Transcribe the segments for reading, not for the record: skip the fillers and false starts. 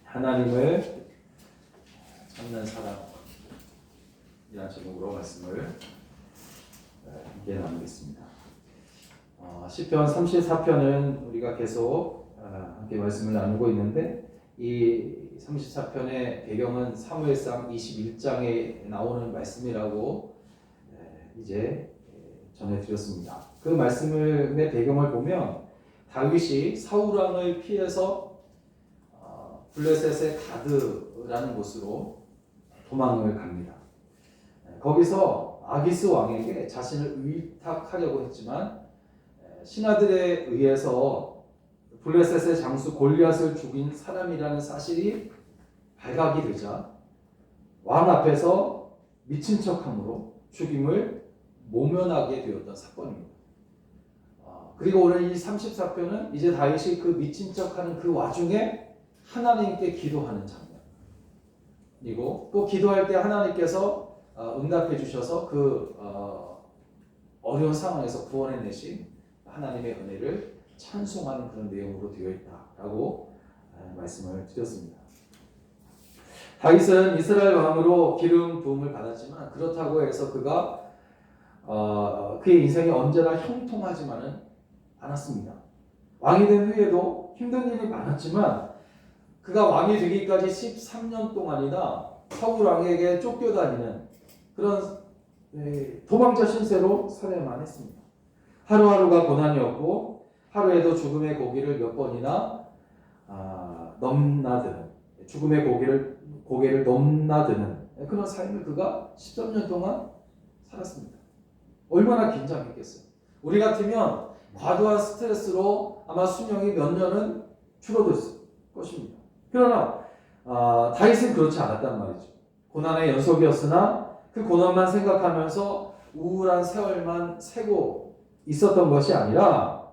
하나님을 찾는 사람이라는 제목으로 말씀을 함께 나누겠습니다. 시편 34편은 우리가 계속 함께 말씀을 나누고 있는데, 이 34편의 배경은 사무엘상 21장에 나오는 말씀이라고 이제 전해드렸습니다. 그 말씀의 배경을 보면 다윗이 사울왕을 피해서 블레셋의 가드라는 곳으로 도망을 갑니다. 거기서 아기스 왕에게 자신을 위탁하려고 했지만 신하들에 의해서 블레셋의 장수 골리앗을 죽인 사람이라는 사실이 발각이 되자 왕 앞에서 미친 척함으로 죽임을 모면하게 되었던 사건입니다. 그리고 오늘 이 34편은 이제 다윗이 그 미친 척하는 그 와중에 하나님께 기도하는 장면이고, 또 기도할 때 하나님께서 응답해 주셔서 그 어려운 상황에서 구원해내신 하나님의 은혜를 찬송하는 그런 내용으로 되어 있다라고 말씀을 드렸습니다. 다윗은 이스라엘 왕으로 기름 부음을 받았지만 그렇다고 해서 그가 그의 인생이 언제나 형통하지만은 않았습니다. 왕이 된 후에도 힘든 일이 많았지만 그가 왕이 되기까지 13년 동안이나 사울 왕에게 쫓겨다니는 그런 도망자 신세로 살아야만 했습니다. 하루하루가 고난이었고 하루에도 죽음의 고기를 몇 번이나 넘나드는, 죽음의 고개를 넘나드는 그런 삶을 그가 13년 동안 살았습니다. 얼마나 긴장했겠어요. 우리 같으면 과도한 스트레스로 아마 수명이 몇 년은 줄어들었을 것입니다. 그러나 다윗은 그렇지 않았단 말이죠. 고난의 연속이었으나 그 고난만 생각하면서 우울한 세월만 새고 있었던 것이 아니라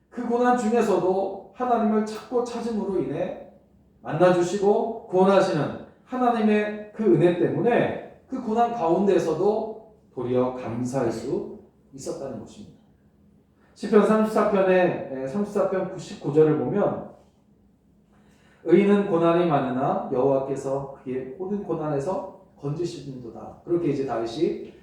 그 고난 중에서도 하나님을 찾고 찾음으로 인해 만나주시고 구원하시는 하나님의 그 은혜 때문에 그 고난 가운데에서도 도리어 감사할 수 있었다는 것입니다. 시편 34편 99절을 보면 의인은 고난이 많으나 여호와께서 그의 모든 고난에서 건지시는도다. 그렇게 이제 다윗이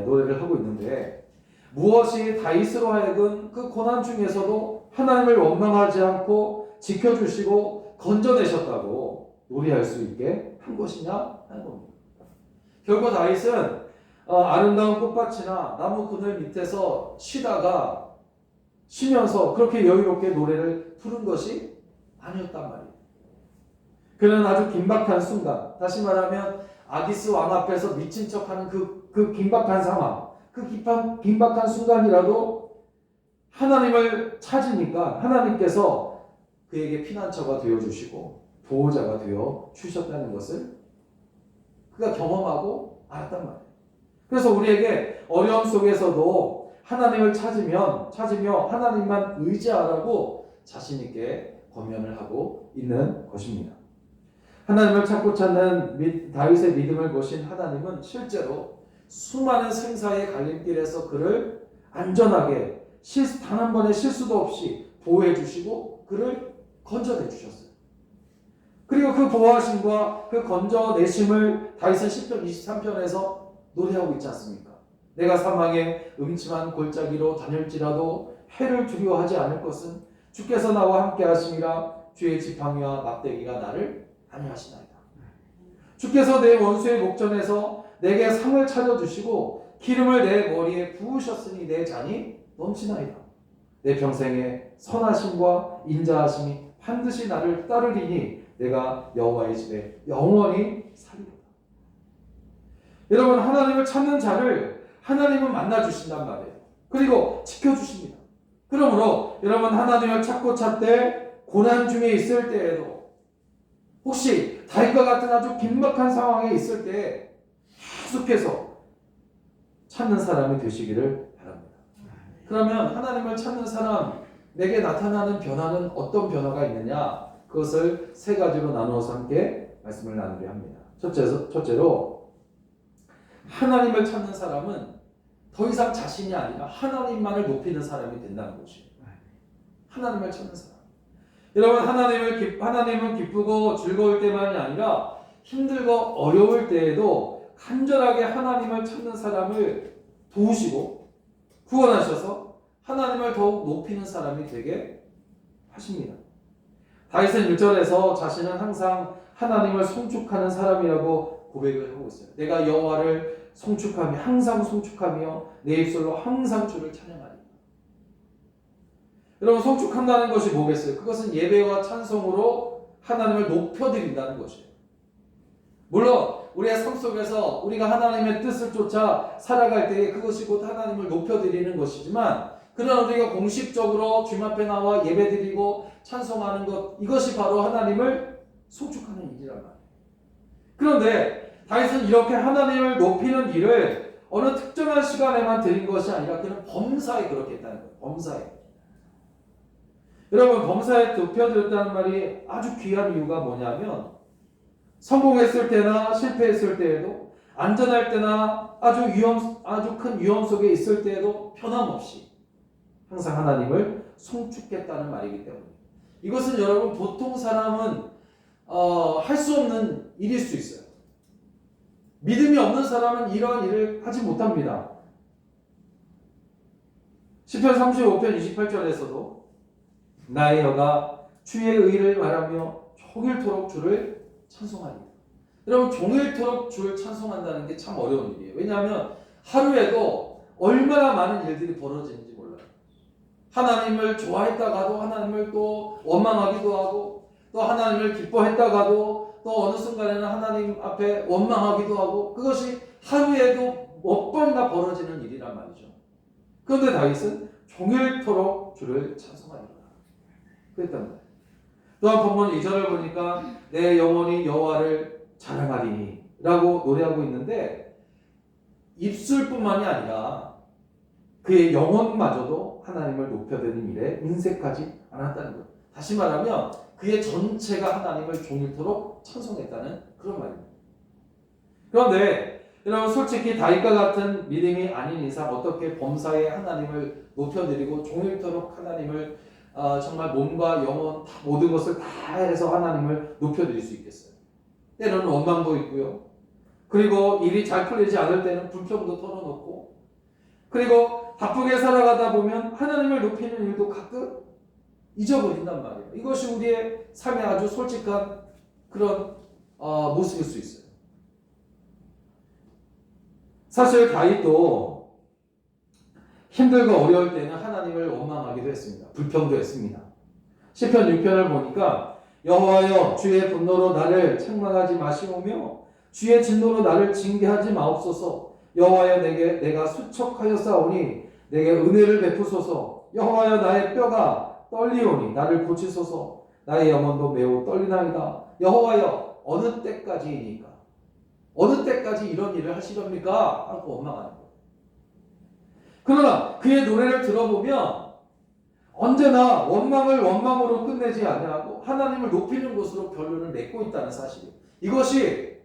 노래를 하고 있는데, 무엇이 다윗으로 하여금 그 고난 중에서도 하나님을 원망하지 않고 지켜주시고 건져내셨다고 노래할 수 있게 한 것이냐 하는 겁니다. 결국 다윗은 아름다운 꽃밭이나 나무 그늘 밑에서 쉬면서 그렇게 여유롭게 노래를 부른 것이 아니었단 말이에요. 그는 아주 긴박한 순간, 다시 말하면 아기스 왕 앞에서 미친 척하는 그 긴박한 상황, 그 긴박한 순간이라도 하나님을 찾으니까 하나님께서 그에게 피난처가 되어주시고 보호자가 되어 주셨다는 것을 그가 경험하고 알았단 말이에요. 그래서 우리에게 어려움 속에서도 하나님을 찾으며 하나님만 의지하라고 자신 있게 권면을 하고 있는 것입니다. 하나님을 찾고 찾는 다윗의 믿음을 보신 하나님은 실제로 수많은 생사의 갈림길에서 그를 안전하게 단 한 번의 실수도 없이 보호해 주시고 그를 건져내 주셨어요. 그리고 그 보호하심과 그 건져내심을 다윗은 시편 23편에서 노래하고 있지 않습니까? 내가 사망의 음침한 골짜기로 다닐지라도 해를 두려워하지 않을 것은 주께서 나와 함께 하심이라. 주의 지팡이와 막대기가 나를 안위하시나이다. 주께서 내 원수의 목전에서 내게 상을 차려주시고 기름을 내 머리에 부으셨으니 내 잔이 넘치나이다. 내 평생에 선하심과 인자하심이 반드시 나를 따르리니 내가 여호와의 집에 영원히 살리리라. 여러분, 하나님을 찾는 자를 하나님은 만나주신단 말이에요. 그리고 지켜주십니다. 그러므로 여러분, 하나님을 찾고 찾되 고난 중에 있을 때에도, 혹시 다윗과 같은 아주 긴박한 상황에 있을 때 계속해서 찾는 사람이 되시기를 바랍니다. 그러면 하나님을 찾는 사람, 내게 나타나는 변화는 어떤 변화가 있느냐? 그것을 세 가지로 나누어서 함께 말씀을 나누려 합니다. 첫째로 하나님을 찾는 사람은 더 이상 자신이 아니라 하나님만을 높이는 사람이 된다는 것이에요. 하나님을 찾는 사람. 여러분 하나님은 기쁘고 즐거울 때만이 아니라 힘들고 어려울 때에도 간절하게 하나님을 찾는 사람을 도우시고 구원하셔서 하나님을 더욱 높이는 사람이 되게 하십니다. 다윗은 1절에서 자신은 항상 하나님을 송축하는 사람이라고 고백을 하고 있어요. 내가 여호와를 송축하며 항상 송축하며 내 입술로 항상 주를 찬양하리라. 여러분 송축한다는 것이 뭐겠어요? 그것은 예배와 찬송으로 하나님을 높여드린다는 것이에요. 물론 우리의 삶 속에서 우리가 하나님의 뜻을 쫓아 살아갈 때에 그것이 곧 하나님을 높여드리는 것이지만 그러나 우리가 공식적으로 주님 앞에 나와 예배드리고 찬송하는 것 이것이 바로 하나님을 송축하는 일이란 말이에요. 그런데 다윗은 이렇게 하나님을 높이는 일을 어느 특정한 시간에만 드린 것이 아니라 그는 범사에 그렇게 했다는 거예요. 범사에. 여러분 범사에 높여드렸다는 말이 아주 귀한 이유가 뭐냐면 성공했을 때나 실패했을 때에도 안전할 때나 아주 큰 위험 속에 있을 때에도 변함없이 항상 하나님을 송축했다는 말이기 때문에 이것은 여러분 보통 사람은 할 수 없는 일일 수 있어요. 믿음이 없는 사람은 이러한 일을 하지 못합니다. 시편 35편 28절에서도 나의 여가 주의 의를 말하며 종일토록 주를 찬송하리라. 여러분 종일토록 주를 찬송한다는 게 참 어려운 일이에요. 왜냐하면 하루에도 얼마나 많은 일들이 벌어지는지 몰라요. 하나님을 좋아했다가도 하나님을 또 원망하기도 하고 또 하나님을 기뻐했다가도 또 어느 순간에는 하나님 앞에 원망하기도 하고 그것이 하루에도 몇 번이나 벌어지는 일이란 말이죠. 그런데 다윗은 종일토록 주를 찬송하리라 그랬단 말이에요. 또한 본문 2절을 보니까 내 영혼이 여호와를 자랑하리니 라고 노래하고 있는데 입술뿐만이 아니라 그의 영혼마저도 하나님을 높여드리는 일에 인색하지 않았다는 거예요. 다시 말하면 그의 전체가 하나님을 종일토록 찬송했다는 그런 말입니다. 그런데 여러분 솔직히 다윗과 같은 믿음이 아닌 이상 어떻게 범사에 하나님을 높여드리고 종일토록 하나님을 정말 몸과 영혼 모든 것을 다 해서 하나님을 높여드릴 수 있겠어요. 때로는 원망도 있고요. 그리고 일이 잘 풀리지 않을 때는 불평도 털어놓고 그리고 바쁘게 살아가다 보면 하나님을 높이는 일도 가끔 잊어버린단 말이에요. 이것이 우리의 삶의 아주 솔직한 그런 모습일 수 있어요. 사실 다윗도 힘들고 어려울 때는 하나님을 원망하기도 했습니다. 불평도 했습니다. 시편 6편을 보니까 여호와여 주의 분노로 나를 책망하지 마시오며 주의 진노로 나를 징계하지 마옵소서. 여호와여 내가 수척하였사오니 내게 은혜를 베푸소서. 여호와여 나의 뼈가 떨리오니 나를 고치소서. 나의 영혼도 매우 떨리나이다. 여호와여 어느 때까지이니까 어느 때까지 이런 일을 하시렵니까? 하고 원망하는 거예요. 그러나 그의 노래를 들어보면 언제나 원망을 원망으로 끝내지 아니하고 하나님을 높이는 것으로 결론을 맺고 있다는 사실이에요. 이것이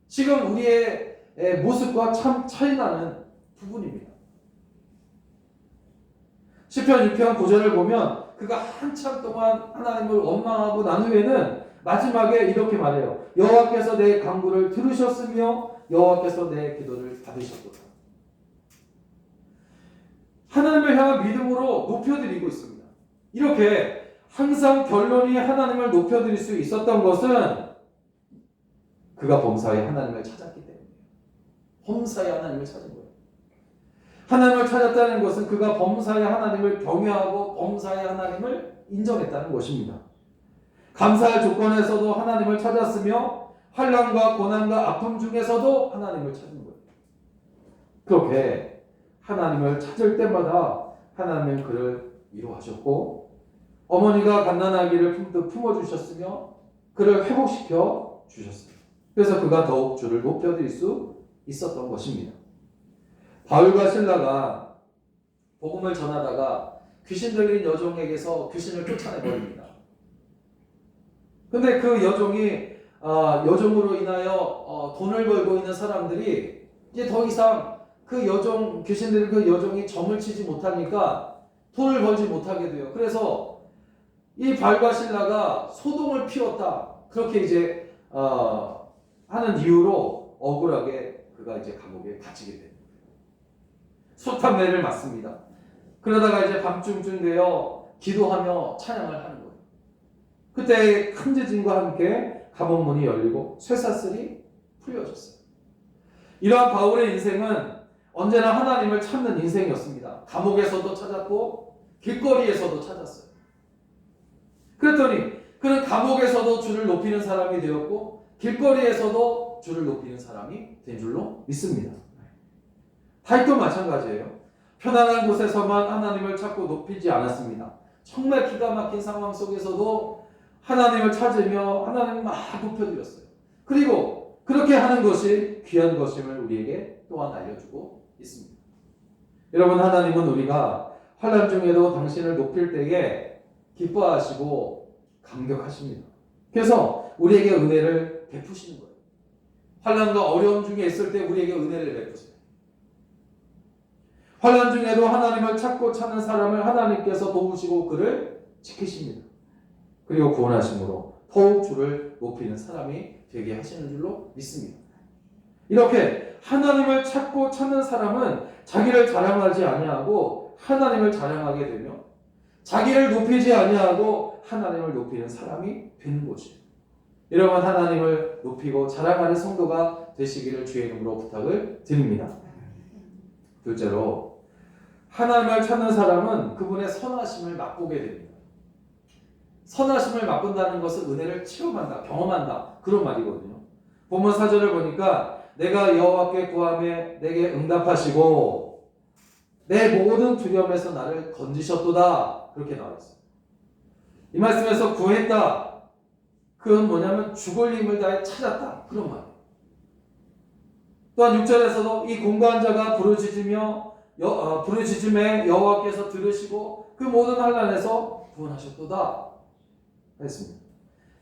지금 우리의 모습과 참 차이나는 부분입니다. 시편 6편 9절을 보면 그가 한참 동안 하나님을 원망하고 난 후에는 마지막에 이렇게 말해요. 여호와께서 내 간구를 들으셨으며 여호와께서 내 기도를 받으셨도다. 하나님을 향한 믿음으로 높여드리고 있습니다. 이렇게 항상 결론이 하나님을 높여드릴 수 있었던 것은 그가 범사에 하나님을 찾았기 때문이에요. 범사에 하나님을 찾은 거예요. 하나님을 찾았다는 것은 그가 범사에 하나님을 경외하고 범사에 하나님을 인정했다는 것입니다. 감사할 조건에서도 하나님을 찾았으며 환난과 고난과 아픔 중에서도 하나님을 찾은 거예요. 그렇게 하나님을 찾을 때마다 하나님은 그를 위로하셨고 어머니가 갓난아기를 품어주셨으며 그를 회복시켜 주셨어요. 그래서 그가 더욱 주를 높여드릴 수 있었던 것입니다. 바울과 실라가 복음을 전하다가 귀신 들린 여종에게서 귀신을 쫓아내버립니다. 근데 그 여종으로 인하여 돈을 벌고 있는 사람들이 이제 더 이상 귀신 들린 그 여종이 점을 치지 못하니까 돈을 벌지 못하게 돼요. 그래서 이 발과 실라가 소동을 피웠다. 그렇게 이제 하는 이유로 억울하게 그가 이제 감옥에 갇히게 됩니다. 숱한 매를 맞습니다. 그러다가 이제 밤중쯤 되어 기도하며 찬양을 하는 거예요. 그때 큰 지진과 함께 감옥 문이 열리고 쇠사슬이 풀려졌어요. 이러한 바울의 인생은 언제나 하나님을 찾는 인생이었습니다. 감옥에서도 찾았고 길거리에서도 찾았어요. 그랬더니 그는 감옥에서도 주를 높이는 사람이 되었고 길거리에서도 주를 높이는 사람이 된 줄로 믿습니다. 다윗도 마찬가지예요. 편안한 곳에서만 하나님을 찾고 높이지 않았습니다. 정말 기가 막힌 상황 속에서도 하나님을 찾으며 하나님을 막 높여드렸어요. 그리고 그렇게 하는 것이 귀한 것임을 우리에게 또한 알려주고 있습니다. 여러분, 하나님은 우리가 환난 중에도 당신을 높일 때에 기뻐하시고 감격하십니다. 그래서 우리에게 은혜를 베푸시는 거예요. 환난과 어려움 중에 있을 때 우리에게 은혜를 베푸세요. 환난 중에도 하나님을 찾고 찾는 사람을 하나님께서 도우시고 그를 지키십니다. 그리고 구원하심으로 더욱 주를 높이는 사람이 되게 하시는 줄로 믿습니다. 이렇게 하나님을 찾고 찾는 사람은 자기를 자랑하지 아니하고 하나님을 자랑하게 되며 자기를 높이지 아니하고 하나님을 높이는 사람이 되는 것이에요. 여러분, 하나님을 높이고 자랑하는 성도가 되시기를 주의 이름으로 부탁을 드립니다. 둘째로, 하나님을 찾는 사람은 그분의 선하심을 맛보게 됩니다. 선하심을 맛본다는 것은 은혜를 체험한다, 경험한다, 그런 말이거든요. 본문 4절을 보니까 내가 여호와께 구하매 내게 응답하시고 내 모든 두려움에서 나를 건지셨도다, 그렇게 나와 있어요. 이 말씀에서 구했다, 그건 뭐냐면 죽을 힘을 다해 찾았다, 그런 말이에요. 또한 6절에서도 이 공고한 자가 부르짖음에 여호와께서 들으시고 그 모든 환난에서 구원하셨도다 했습니다.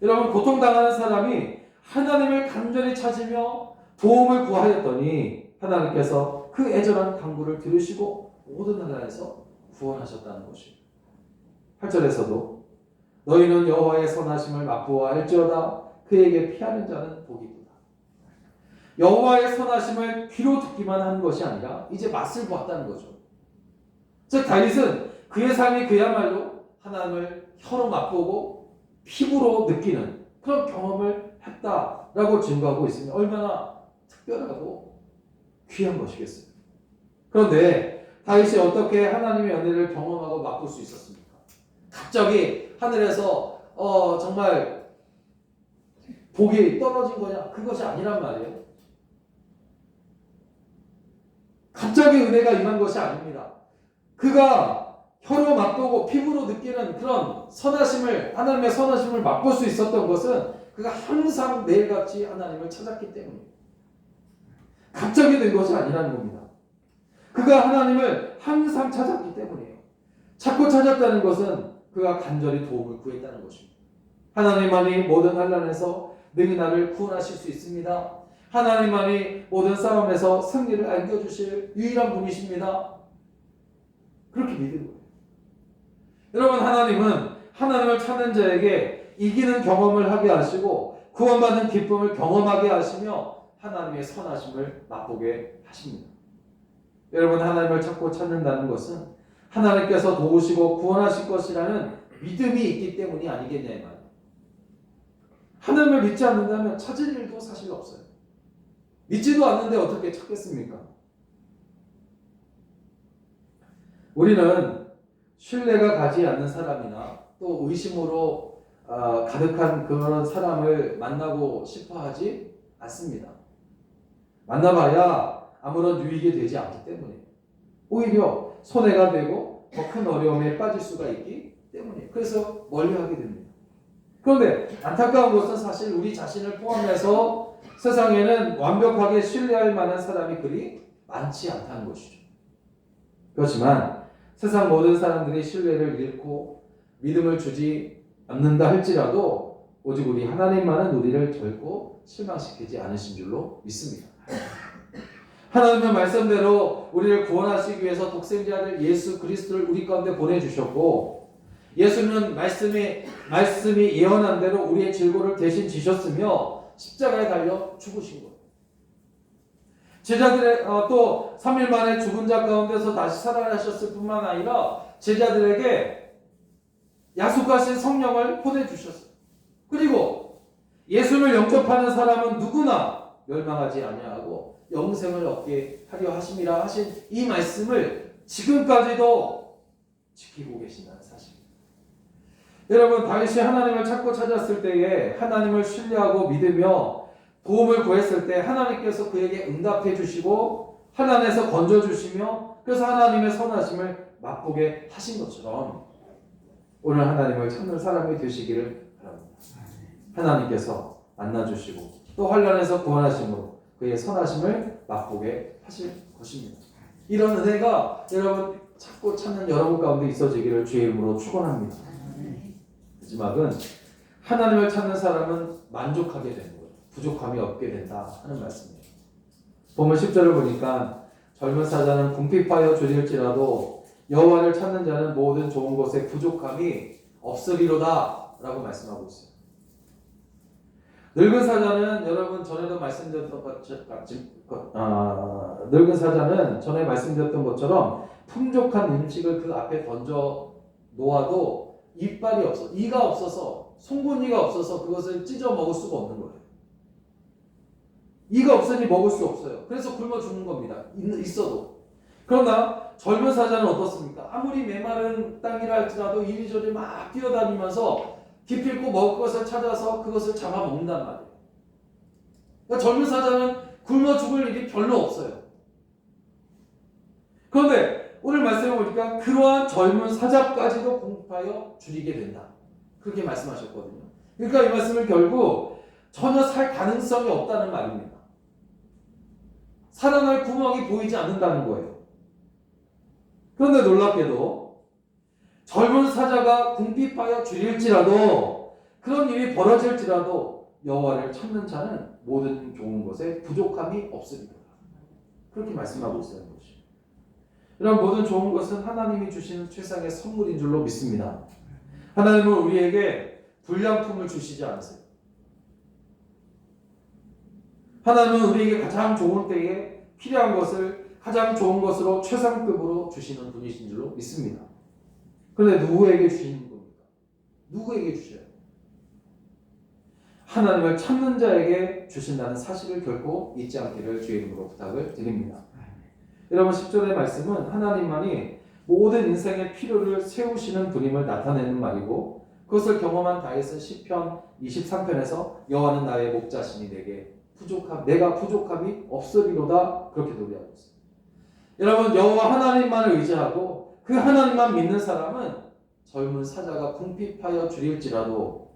여러분, 고통당하는 사람이 하나님을 간절히 찾으며 도움을 구하였더니 하나님께서 그 애절한 간구를 들으시고 모든 환난에서 구원하셨다는 것입니다. 8절에서도 너희는 여호와의 선하심을 맛보아 알지어다 그에게 피하는 자는 복이 있도다. 여호와의 선하심을 귀로 듣기만 한 것이 아니라 이제 맛을 보았다는 거죠. 즉 다윗은 그의 삶이 그야말로 하나님을 혀로 맛보고 피부로 느끼는 그런 경험을 했다라고 증거하고 있으니 얼마나 특별하고 귀한 것이겠어요. 그런데 다윗이 어떻게 하나님의 은혜를 경험하고 맛볼 수 있었습니까? 갑자기 하늘에서 정말 복이 떨어진 거냐? 그것이 아니란 말이에요. 갑자기 은혜가 임한 것이 아닙니다. 그가 혀로 맛보고 피부로 느끼는 그런 선하심을, 하나님의 선하심을 맛볼 수 있었던 것은 그가 항상 매일같이 하나님을 찾았기 때문입니다. 갑자기 된 것이 아니라는 겁니다. 그가 하나님을 항상 찾았기 때문이에요. 찾고 찾았다는 것은 그가 간절히 도움을 구했다는 것입니다. 하나님만이 모든 환난에서 능히 나를 구원하실 수 있습니다. 하나님만이 모든 싸움에서 승리를 안겨주실 유일한 분이십니다. 그렇게 믿는 거예요. 여러분, 하나님은 하나님을 찾는 자에게 이기는 경험을 하게 하시고 구원받는 기쁨을 경험하게 하시며 하나님의 선하심을 맛보게 하십니다. 여러분, 하나님을 찾고 찾는다는 것은 하나님께서 도우시고 구원하실 것이라는 믿음이 있기 때문이 아니겠냐 이 말이에요. 하나님을 믿지 않는다면 찾을 일도 사실 없어요. 믿지도 않는데 어떻게 찾겠습니까? 우리는 신뢰가 가지 않는 사람이나 또 의심으로 가득한 그런 사람을 만나고 싶어 하지 않습니다. 만나봐야 아무런 유익이 되지 않기 때문에 오히려 손해가 되고 더 큰 어려움에 빠질 수가 있기 때문에 그래서 멀리하게 됩니다. 그런데 안타까운 것은 사실 우리 자신을 포함해서 세상에는 완벽하게 신뢰할 만한 사람이 그리 많지 않다는 것이죠. 그렇지만 세상 모든 사람들이 신뢰를 잃고 믿음을 주지 않는다 할지라도 오직 우리 하나님만은 우리를 결코 실망시키지 않으신 줄로 믿습니다. 하나님의 말씀대로 우리를 구원하시기 위해서 독생자를 예수 그리스도를 우리 가운데 보내주셨고 예수는 말씀이 예언한 대로 우리의 질고를 대신 지셨으며 십자가에 달려 죽으신 거예요. 제자들의 또 3일 만에 죽은 자 가운데서 다시 살아나셨을 뿐만 아니라 제자들에게 약속하신 성령을 보내주셨어요. 그리고 예수를 영접하는 사람은 누구나 멸망하지 아니하고 영생을 얻게 하려 하심이라 하신 이 말씀을 지금까지도 지키고 계신다는 사실입니다. 여러분, 다윗이 하나님을 찾고 찾았을 때에 하나님을 신뢰하고 믿으며 도움을 구했을 때 하나님께서 그에게 응답해 주시고 하나님에서 건져 주시며 그래서 하나님의 선하심을 맛보게 하신 것처럼 오늘 하나님을 찾는 사람이 되시기를 바랍니다. 하나님께서 만나주시고 또 환난에서 구원하심으로 그의 선하심을 맛보게 하실 것입니다. 이런 은혜가 여러분 찾고 찾는 여러분 가운데 있어지기를 주의 이름으로 축원합니다. 마지막은 하나님을 찾는 사람은 만족하게 되는 거예요. 부족함이 없게 된다 하는 말씀이에요. 보면 10절을 보니까 젊은 사자는 궁핍하여 줄일지라도 여호와를 찾는 자는 모든 좋은 것에 부족함이 없으리로다 라고 말씀하고 있어요. 늙은 사자는 여러분 전에도 말씀드렸던 늙은 사자는 전에 말씀드렸던 것처럼 풍족한 음식을 그 앞에 던져 놓아도 이빨이 없어, 이가 없어서, 송곳니가 없어서 그것을 찢어 먹을 수가 없는 거예요. 이가 없으니 먹을 수 없어요. 그래서 굶어 죽는 겁니다. 있어도. 그러나 젊은 사자는 어떻습니까? 아무리 메마른 땅이라 할지라도 이리저리 막 뛰어다니면서 기필코 먹을 것을 찾아서 그것을 잡아먹는단 말이에요. 그러니까 젊은 사자는 굶어 죽을 일이 별로 없어요. 그런데 오늘 말씀을 보니까 그러한 젊은 사자까지도 공급하여 줄이게 된다. 그렇게 말씀하셨거든요. 그러니까 이 말씀은 결국 전혀 살 가능성이 없다는 말입니다. 살아날 구멍이 보이지 않는다는 거예요. 그런데 놀랍게도 젊은 사자가 궁핍하여 줄일지라도 그런 일이 벌어질지라도 여호와를 찾는 자는 모든 좋은 것에 부족함이 없으리라. 그렇게 말씀하고 있다는 것이죠. 이런 모든 좋은 것은 하나님이 주시는 최상의 선물인 줄로 믿습니다. 하나님은 우리에게 불량품을 주시지 않으세요. 하나님은 우리에게 가장 좋은 때에 필요한 것을 가장 좋은 것으로 최상급으로 주시는 분이신 줄로 믿습니다. 그런데 누구에게 주시는 겁니까? 누구에게 주셔요? 하나님을 찾는 자에게 주신다는 사실을 결코 잊지 않기를 주의 이름으로 부탁을 드립니다. 여러분 10절의 말씀은 하나님만이 모든 인생의 필요를 세우시는 분임을 나타내는 말이고 그것을 경험한 다윗은 시편 23편에서 여호와는 나의 목자시니 내가 부족함이 없으리로다 그렇게 노래하고 있습니다. 여러분 여호와 하나님만을 의지하고 그 하나님만 믿는 사람은 젊은 사자가 궁핍하여 줄일지라도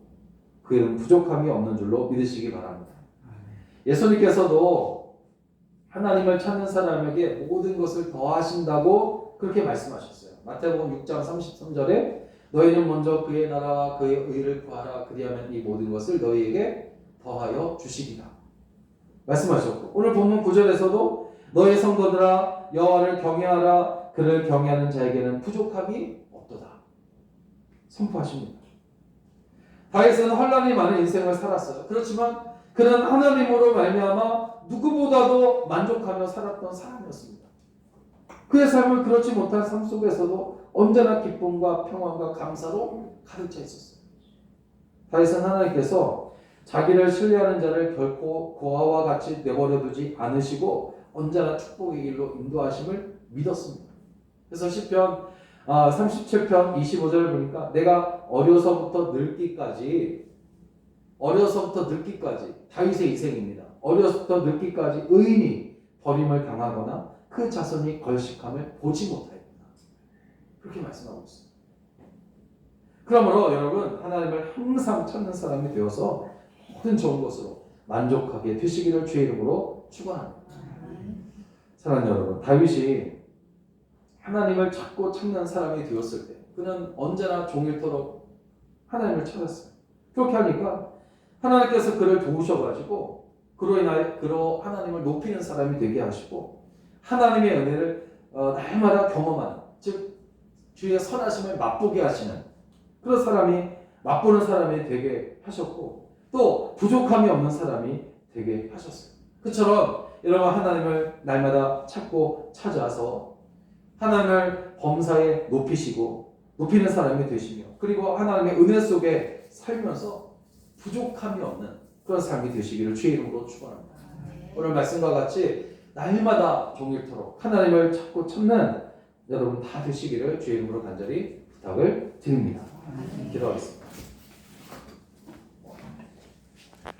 그에는 부족함이 없는 줄로 믿으시기 바랍니다. 예수님께서도 하나님을 찾는 사람에게 모든 것을 더하신다고 그렇게 말씀하셨어요. 마태복음 6장 33절에 너희는 먼저 그의 나라와 그의 의를 구하라 그리하면 이 모든 것을 너희에게 더하여 주시리라 말씀하셨고 오늘 본문 9절에서도 너희 성도들아 여호와를 경외하라 그를 경외하는 자에게는 부족함이 없도다 선포하십니다. 다윗은 환난이 많은 인생을 살았어요. 그렇지만 그는 하나님으로 말미암아 누구보다도 만족하며 살았던 사람이었습니다. 그의 삶은 그렇지 못한 삶 속에서도 언제나 기쁨과 평안과 감사로 가득 차 있었어요. 다윗은 하나님께서 자기를 신뢰하는 자를 결코 고아와 같이 내버려두지 않으시고 언제나 축복의 길로 인도하심을 믿었습니다. 그래서 시편 37편 25절을 보니까 내가 어려서부터 늙기까지 다윗의 인생입니다. 어려서부터 늙기까지 의인이 버림을 당하거나 그 자손이 걸식함을 보지 못하였다. 그렇게 말씀하고 있습니다. 그러므로 여러분 하나님을 항상 찾는 사람이 되어서 모든 좋은 것으로 만족하게 되시기를 주의 이름으로 축원합니다. 사랑하는 여러분, 다윗이 하나님을 찾고 찾는 사람이 되었을 때 그는 언제나 종일토록 하나님을 찾았어요. 그렇게 하니까 하나님께서 그를 도우셔가지고 그로 하나님을 높이는 사람이 되게 하시고 하나님의 은혜를 날마다 경험하는 즉 주의 선하심을 맛보게 하시는 그런 사람이 맛보는 사람이 되게 하셨고 또 부족함이 없는 사람이 되게 하셨어요. 그처럼 여러분 하나님을 날마다 찾고 찾아서 하나님을 범사에 높이는 사람이 되시며 그리고 하나님의 은혜 속에 살면서 부족함이 없는 그런 삶이 되시기를 주의 이름으로 축원합니다. 오늘 말씀과 같이 날마다 종일토록 하나님을 찾고 찾는 여러분 다 되시기를 주의 이름으로 간절히 부탁을 드립니다. 기도하겠습니다.